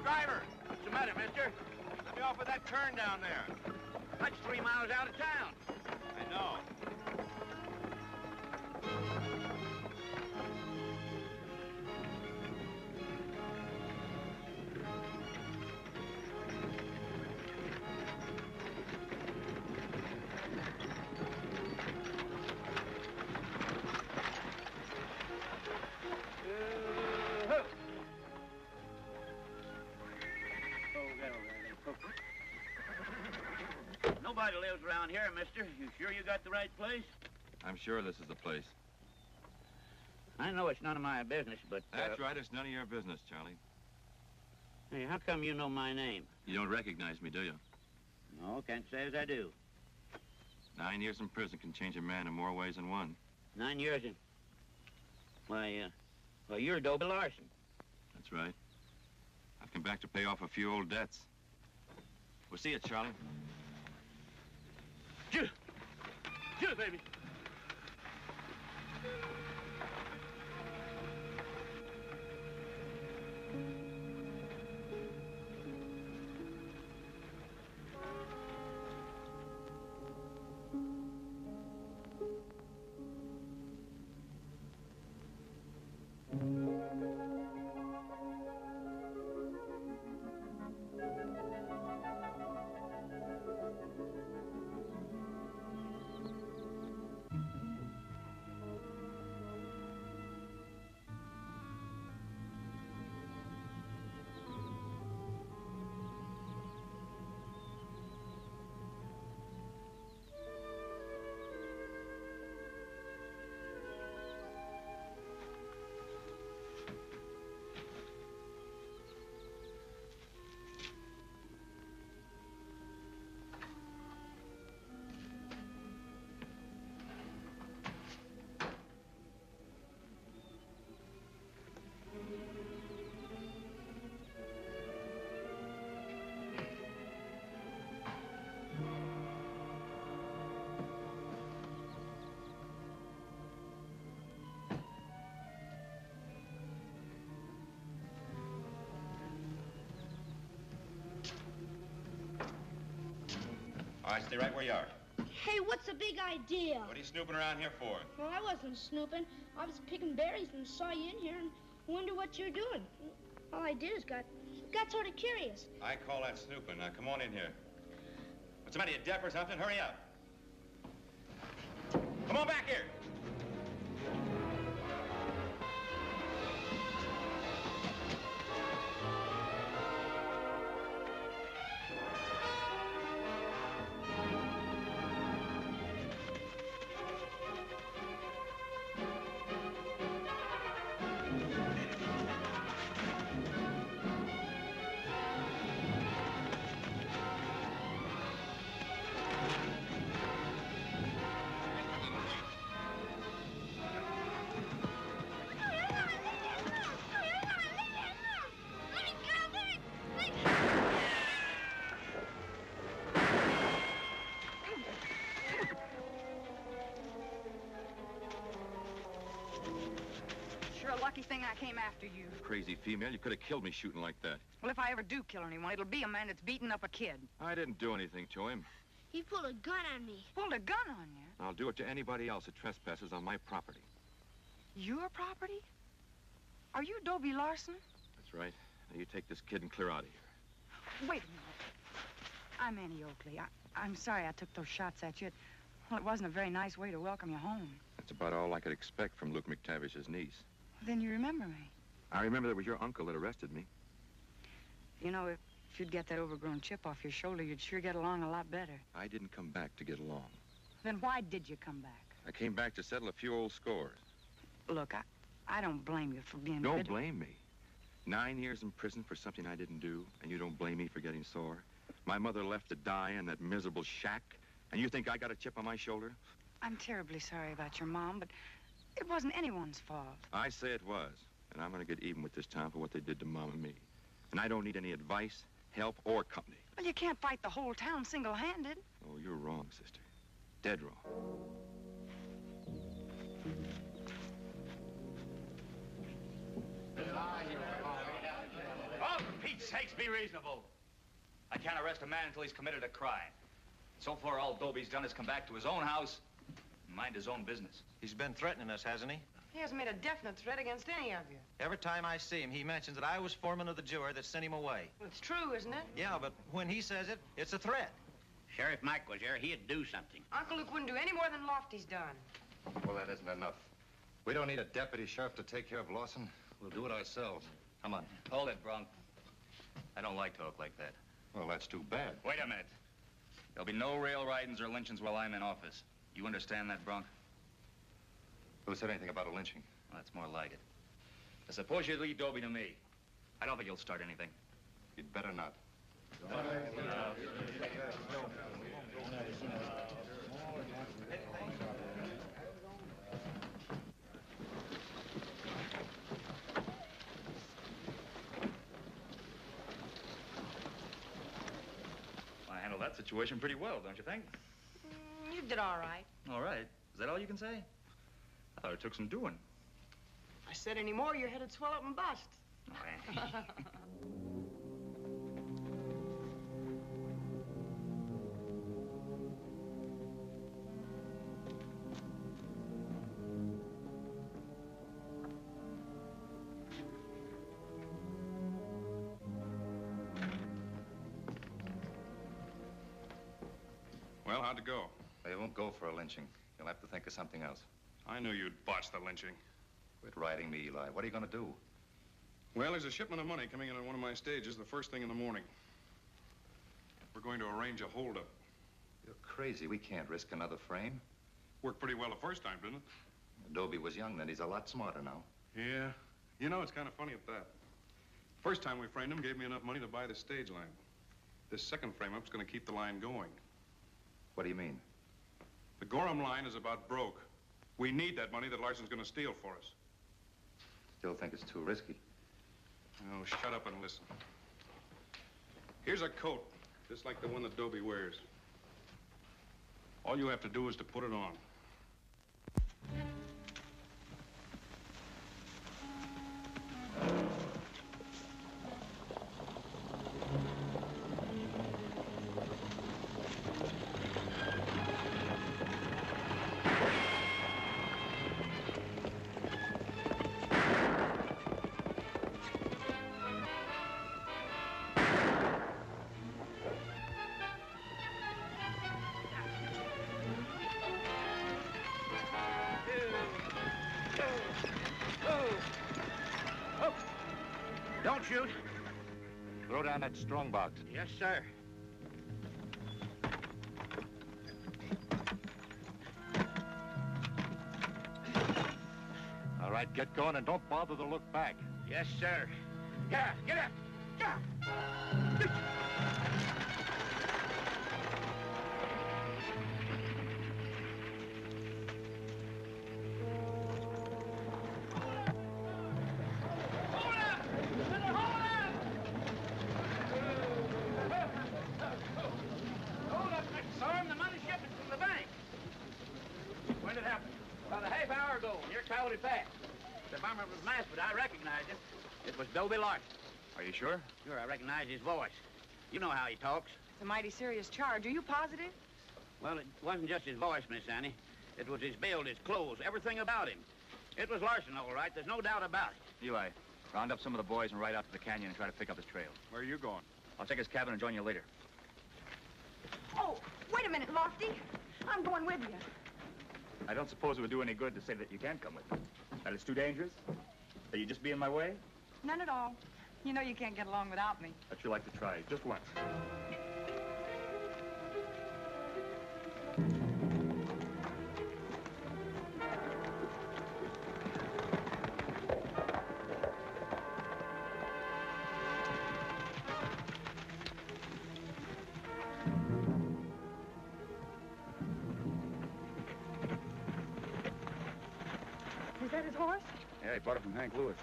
Driver! What's the matter, mister? Let me off with that turn down there. That's 3 miles out of town. I know. Nobody lives around here, mister. You sure you got the right place? I'm sure this is the place. I know it's none of my business, but... That's right, it's none of your business, Charlie. Hey, how come you know my name? You don't recognize me, do you? No, can't say as I do. 9 years in prison can change a man in more ways than one. 9 years in... Why, well, you're Dobie Larson. That's right. I've come back to pay off a few old debts. We'll see you, Charlie. Shoot! Shoot, baby! All right, stay right where you are. Hey, what's the big idea? What are you snooping around here for? Well, I wasn't snooping. I was picking berries and saw you in here and wonder what you're doing. All I did is got sort of curious. I call that snooping. Now, come on in here. What's the matter, you deaf or something? Hurry up. Come on back here. Thing I came after you. Crazy female, you could have killed me shooting like that. Well, if I ever do kill anyone, it'll be a man that's beating up a kid. I didn't do anything to him. He pulled a gun on me. Pulled a gun on you? I'll do it to anybody else that trespasses on my property. Your property? Are you Dobie Larson? That's right. Now you take this kid and clear out of here. Wait a minute. I'm Annie Oakley. I'm sorry I took those shots at you. Well, it wasn't a very nice way to welcome you home. That's about all I could expect from Luke McTavish's niece. Then you remember me. I remember that was your uncle that arrested me. You know, if you'd get that overgrown chip off your shoulder, you'd sure get along a lot better. I didn't come back to get along. Then why did you come back? I came back to settle a few old scores. Look, I don't blame you for being... Don't blame me. 9 years in prison for something I didn't do, and you don't blame me for getting sore. My mother left to die in that miserable shack, and you think I got a chip on my shoulder? I'm terribly sorry about your mom, but it wasn't anyone's fault. I say it was, and I'm going to get even with this town for what they did to Mom and me. And I don't need any advice, help, or company. Well, you can't fight the whole town single-handed. Oh, you're wrong, sister. Dead wrong. Oh, for Pete's sakes, be reasonable. I can't arrest a man until he's committed a crime. So far, all Dobie's done is come back to his own house and mind his own business. He's been threatening us, hasn't he? He hasn't made a definite threat against any of you. Every time I see him, he mentions that I was foreman of the juror that sent him away. Well, it's true, isn't it? Yeah, but when he says it, it's a threat. Sheriff Mike was here. He'd do something. Uncle Luke wouldn't do any more than Lofty's done. Well, that isn't enough. We don't need a deputy sheriff to take care of Larson. We'll do it ourselves. Come on. Hold it, Bronk. I don't like talk like that. Well, that's too bad. Wait a minute. There'll be no rail ridings or lynchings while I'm in office. You understand that, Bronk? Who said anything about a lynching? Well, that's more like it. Now, suppose you leave Dobie to me. I don't think you'll start anything. You'd better not. I handled that situation pretty well, don't you think? You did all right. All right. Is that all you can say? I thought it took some doing. If I said any more, your head'd swell up and bust. Oh, Well, how'd it go? They won't go for a lynching. You'll have to think of something else. I knew you'd botch the lynching. Quit riding me, Eli. What are you going to do? Well, there's a shipment of money coming in on one of my stages the first thing in the morning. We're going to arrange a holdup. You're crazy. We can't risk another frame. Worked pretty well the first time, didn't it? Dobie was young then. He's a lot smarter now. Yeah. You know, it's kind of funny at that. First time we framed him, gave me enough money to buy the stage line. This second frame-up's going to keep the line going. What do you mean? The Gorham line is about broke. We need that money that Larson's going to steal for us. Still think it's too risky. Oh, shut up and listen. Here's a coat, just like the one that Dobie wears. All you have to do is to put it on. Don't shoot. Throw down that strong box. Yes, sir. All right, get going and don't bother to look back. Yes, sir. Yeah, get up. Yeah. But I recognized him. It was Dobie Larson. Are you sure? Sure, I recognize his voice. You know how he talks. It's a mighty serious charge. Are you positive? Well, it wasn't just his voice, Miss Annie. It was his build, his clothes, everything about him. It was Larson, all right. There's no doubt about it. Eli, round up some of the boys and ride out to the canyon and try to pick up his trail. Where are you going? I'll check his cabin and join you later. Oh, wait a minute, Lofty. I'm going with you. I don't suppose it would do any good to say that you can't come with me. That it's too dangerous? That you just be in my way? None at all. You know you can't get along without me. But you like to try, just once. Is that his horse? Yeah, he bought it from Hank Lewis.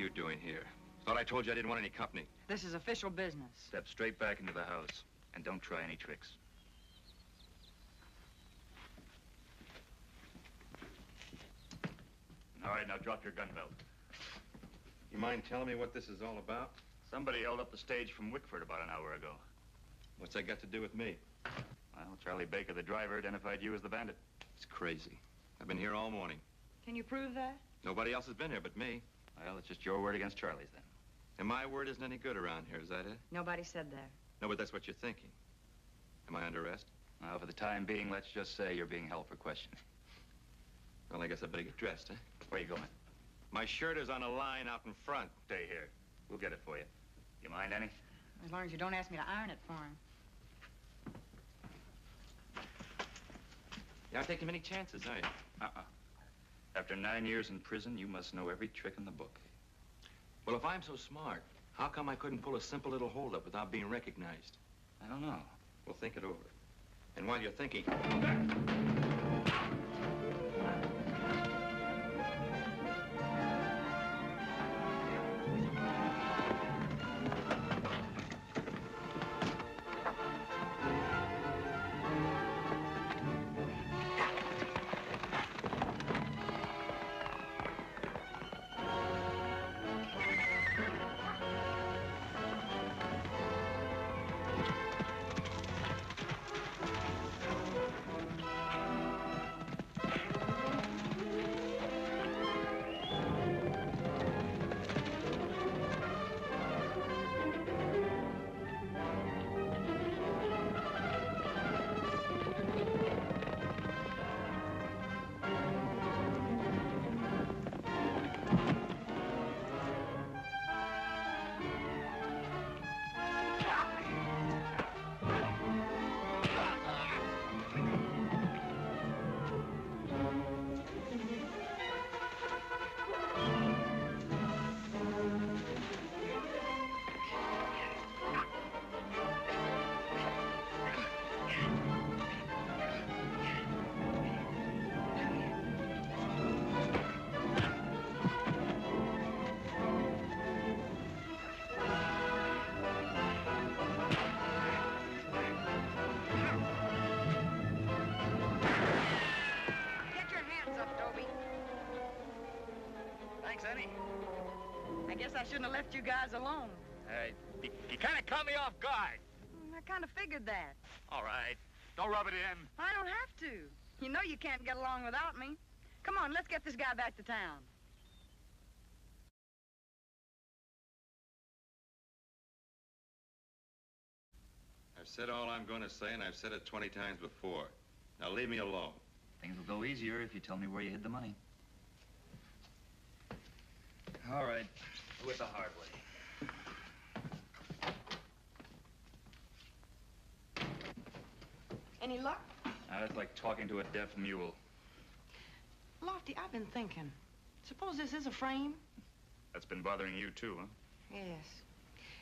you doing here? Thought I told you I didn't want any company. This is official business. Step straight back into the house, and don't try any tricks. All right, now drop your gun belt. You mind telling me what this is all about? Somebody held up the stage from Wickford about an hour ago. What's that got to do with me? Well, Charlie Baker, the driver, identified you as the bandit. It's crazy. I've been here all morning. Can you prove that? Nobody else has been here but me. Well, it's just your word against Charlie's, then. And my word isn't any good around here, is that it? Nobody said that. No, but that's what you're thinking. Am I under arrest? Well, for the time being, let's just say you're being held for questioning. Well, I guess I better get dressed, huh? Where are you going? My shirt is on a line out in front. Stay here. We'll get it for you. You mind any? As long as you don't ask me to iron it for him. You're not taking many chances, are you? Uh-uh. After 9 years in prison, you must know every trick in the book. Well, if I'm so smart, how come I couldn't pull a simple little holdup without being recognized? I don't know. Well, think it over. And while you're thinking... I guess I shouldn't have left you guys alone. You kind of caught me off guard. I kind of figured that. All right. Don't rub it in. I don't have to. You know you can't get along without me. Come on, let's get this guy back to town. I've said all I'm going to say, and I've said it 20 times before. Now leave me alone. Things will go easier if you tell me where you hid the money. All right. Do it the hard way. Any luck? That's like talking to a deaf mule. Lofty, I've been thinking. Suppose this is a frame? That's been bothering you, too, huh? Yes.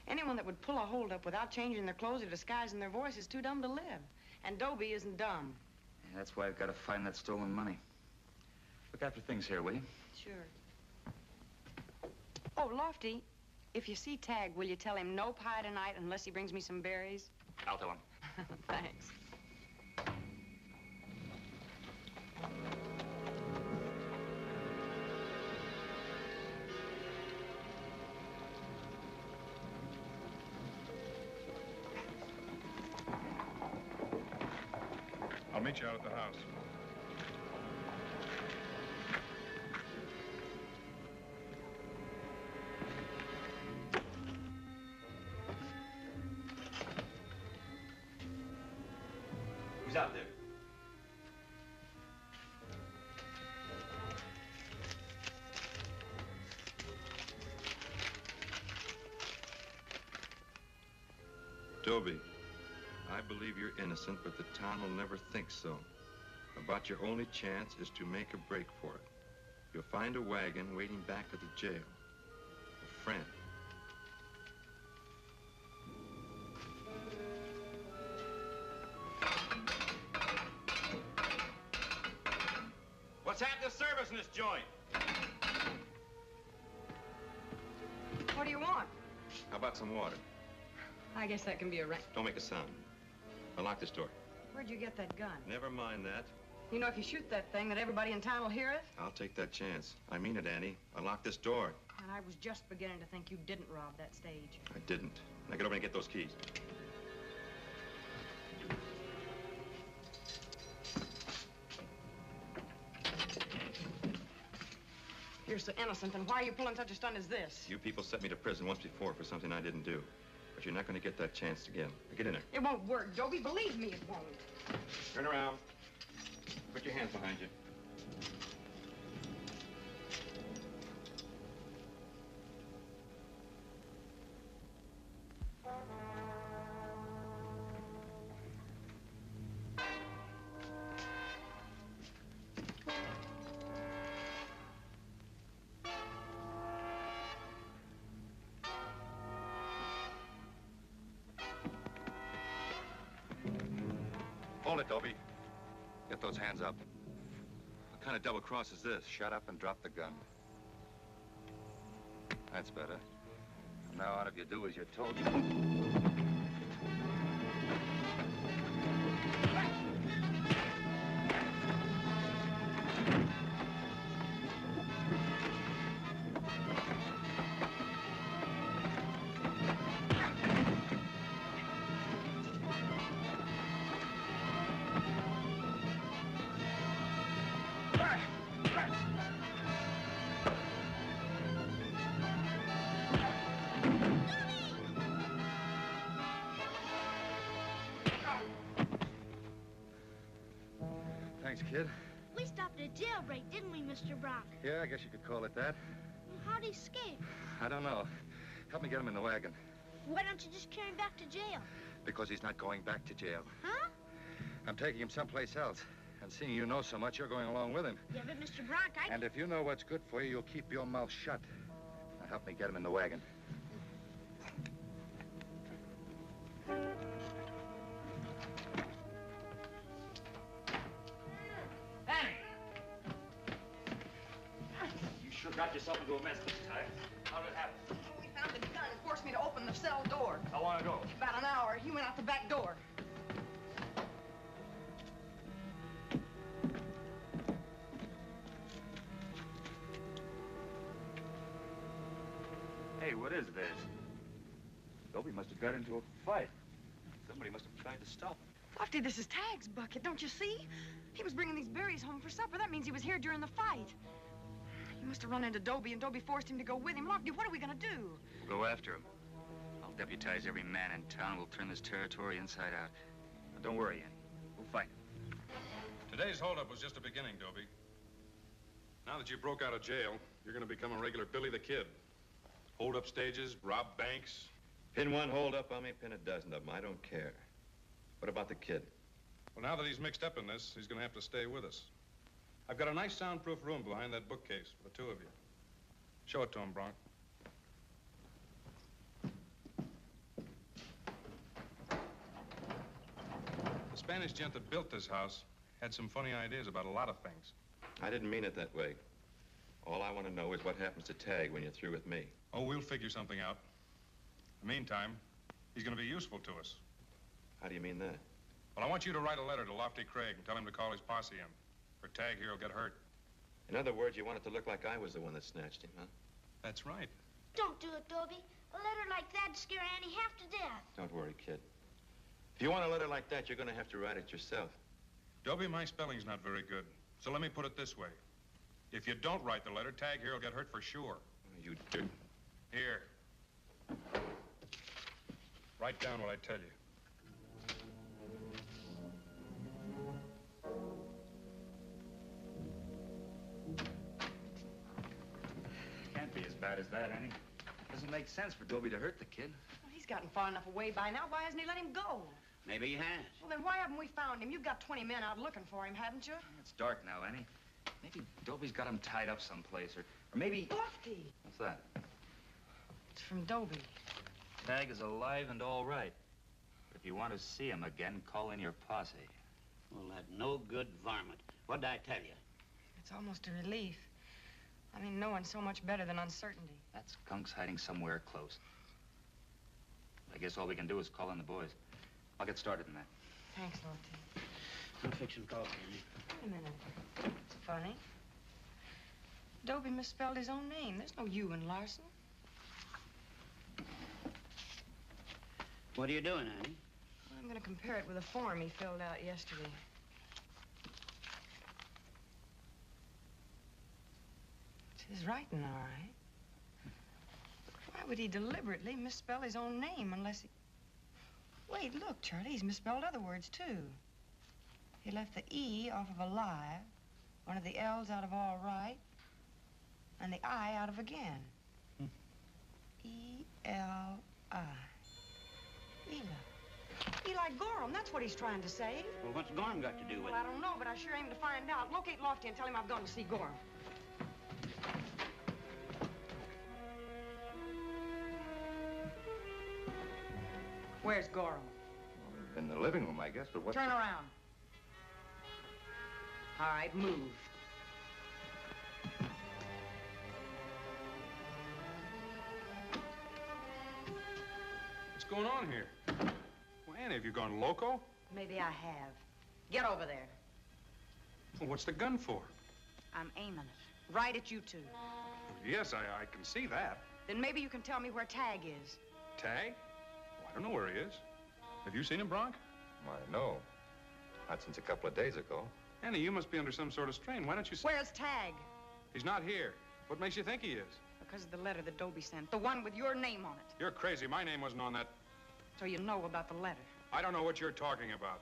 Anyone that would pull a holdup without changing their clothes or disguising their voice is too dumb to live. And Dobie isn't dumb. Yeah, that's why I've got to find that stolen money. Look after things here, will you? Sure. Oh, Lofty, if you see Tagg, will you tell him no pie tonight unless he brings me some berries? I'll tell him. Thanks. I'll meet you out at the house. Who's out there? Dobie, I believe you're innocent, but the town will never think so. About your only chance is to make a break for it. You'll find a wagon waiting back at the jail. A friend. What's half the service in this joint? How about some water? I guess that can be arranged. Don't make a sound. Unlock this door. Where'd you get that gun? Never mind that. You know, if you shoot that thing, that everybody in town will hear it? I'll take that chance. I mean it, Annie. Unlock this door. And I was just beginning to think you didn't rob that stage. I didn't. Now get over and get those keys. You're so innocent, then why are you pulling such a stunt as this? You people sent me to prison once before for something I didn't do. But you're not going to get that chance again. Now get in there. It won't work, Dobie. Believe me, it won't. Turn around. Put your hands behind you. Hold it, Dobie. Get those hands up. What kind of double cross is this? Shut up and drop the gun. That's better. From now on, if you do as you're told, Thanks, kid. We stopped at a jailbreak, didn't we, Mr. Bronk? Yeah, I guess you could call it that. How'd he escape? I don't know. Help me get him in the wagon. Why don't you just carry him back to jail? Because he's not going back to jail. Huh? I'm taking him someplace else. And seeing you know so much, you're going along with him. Yeah, but Mr. Bronk, And if you know what's good for you, you'll keep your mouth shut. Now help me get him in the wagon. You sure got yourself into a mess this time. How did it happen? We found the gun and forced me to open the cell door. How long ago? About an hour. He went out the back door. Hey, what is this? Dobie must have got into a fight. Somebody must have tried to stop him. Lofty, this is Tagg's bucket, don't you see? He was bringing these berries home for supper. That means he was here during the fight. He must have run into Dobie, and Dobie forced him to go with him. Lofty, what are we gonna do? We'll go after him. I'll deputize every man in town. We'll turn this territory inside out. Now, don't worry, Annie. We'll fight him. Today's holdup was just a beginning, Dobie. Now that you broke out of jail, you're going to become a regular Billy the Kid. Hold up stages, rob banks. Pin one hold up on me, pin a dozen of them. I don't care. What about the kid? Well, now that he's mixed up in this, he's going to have to stay with us. I've got a nice soundproof room behind that bookcase for the two of you. Show it to him, Bronk. The Spanish gent that built this house had some funny ideas about a lot of things. I didn't mean it that way. All I want to know is what happens to Tagg when you're through with me. Oh, we'll figure something out. In the meantime, he's going to be useful to us. How do you mean that? Well, I want you to write a letter to Lofty Craig and tell him to call his posse in. Or Tagg here will get hurt. In other words, you want it to look like I was the one that snatched him, huh? That's right. Don't do it, Dobie. A letter like that'd scare Annie half to death. Don't worry, kid. If you want a letter like that, you're going to have to write it yourself. Dobie, my spelling's not very good. So let me put it this way. If you don't write the letter, Tagg here will get hurt for sure. You dirt. Here. Write down what I tell you. Can't be as bad as that, Annie. Doesn't make sense for Dobie to hurt the kid. Well, he's gotten far enough away by now. Why hasn't he let him go? Maybe he has. Well, then why haven't we found him? You've got 20 men out looking for him, haven't you? It's dark now, Annie. Maybe Dobie's got him tied up someplace, or maybe... Lofty! What's that? It's from Dobie. Tagg is alive and all right. If you want to see him again, call in your posse. Well, that no good varmint. What'd I tell you? It's almost a relief. I mean, knowing so much better than uncertainty. That skunk's hiding somewhere close. I guess all we can do is call in the boys. I'll get started in that. Thanks, Lauter. I'm fixing coffee, honey. Wait a minute. It's funny. Dobie misspelled his own name. There's no U in Larson. What are you doing, honey? I'm going to compare it with a form he filled out yesterday. It's his writing, all right. Why would he deliberately misspell his own name unless he... Wait, look, Charlie, he's misspelled other words, too. He left the E off of alive, one of the L's out of all right, and the I out of again. E-L-I. Eli. Eli Gorham, that's what he's trying to say. Well, what's Gorham got to do with Well, it? I don't know, but I sure aim to find out. Locate Lofty and tell him I've gone to see Gorham. Where's Gorham? In the living room, I guess, but what... Turn around. All right, move. What's going on here? Well, Annie, have you gone loco? Maybe I have. Get over there. Well, what's the gun for? I'm aiming it. Right at you two. Yes, I can see that. Then maybe you can tell me where Tagg is. Tagg? Well, I don't know where he is. Have you seen him, Bronk? Why, no. Not since a couple of days ago. Annie, you must be under some sort of strain. Why don't you... Where's Tagg? He's not here. What makes you think he is? Because of the letter that Dobie sent. The one with your name on it. You're crazy. My name wasn't on that. So you know about the letter. I don't know what you're talking about.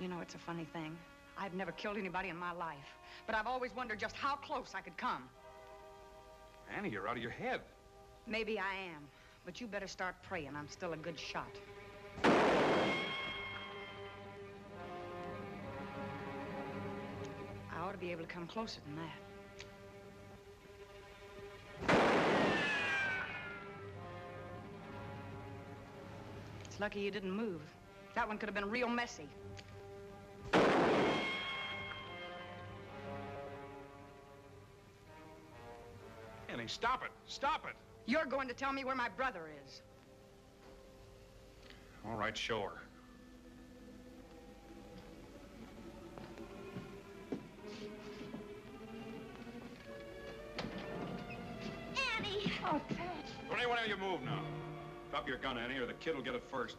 You know, it's a funny thing. I've never killed anybody in my life. But I've always wondered just how close I could come. Annie, you're out of your head. Maybe I am. But you better start praying I'm still a good shot. I ought to be able to come closer than that. It's lucky you didn't move. That one could have been real messy. Annie, stop it. Stop it. You're going to tell me where my brother is. All right, show her. Annie! Oh, Tagg. Don't anyone of you move now. Drop your gun, Annie, or the kid will get it first.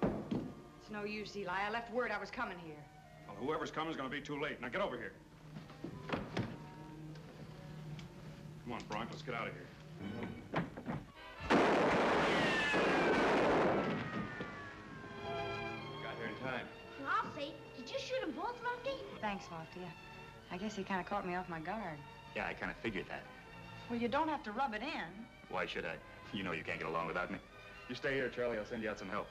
It's no use, Eli. I left word I was coming here. Well, whoever's coming is going to be too late. Now get over here. Come on, Bronk, let's get out of here. Got here in time. I'll say, did you shoot them both, Lofty? Thanks, Lofty. I guess he kind of caught me off my guard. Yeah, I kind of figured that. Well, you don't have to rub it in. Why should I? You know you can't get along without me. You stay here, Charlie. I'll send you out some help.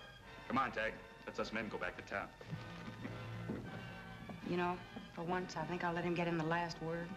Come on, Tagg. Let's us men go back to town. You know, for once, I think I'll let him get in the last word.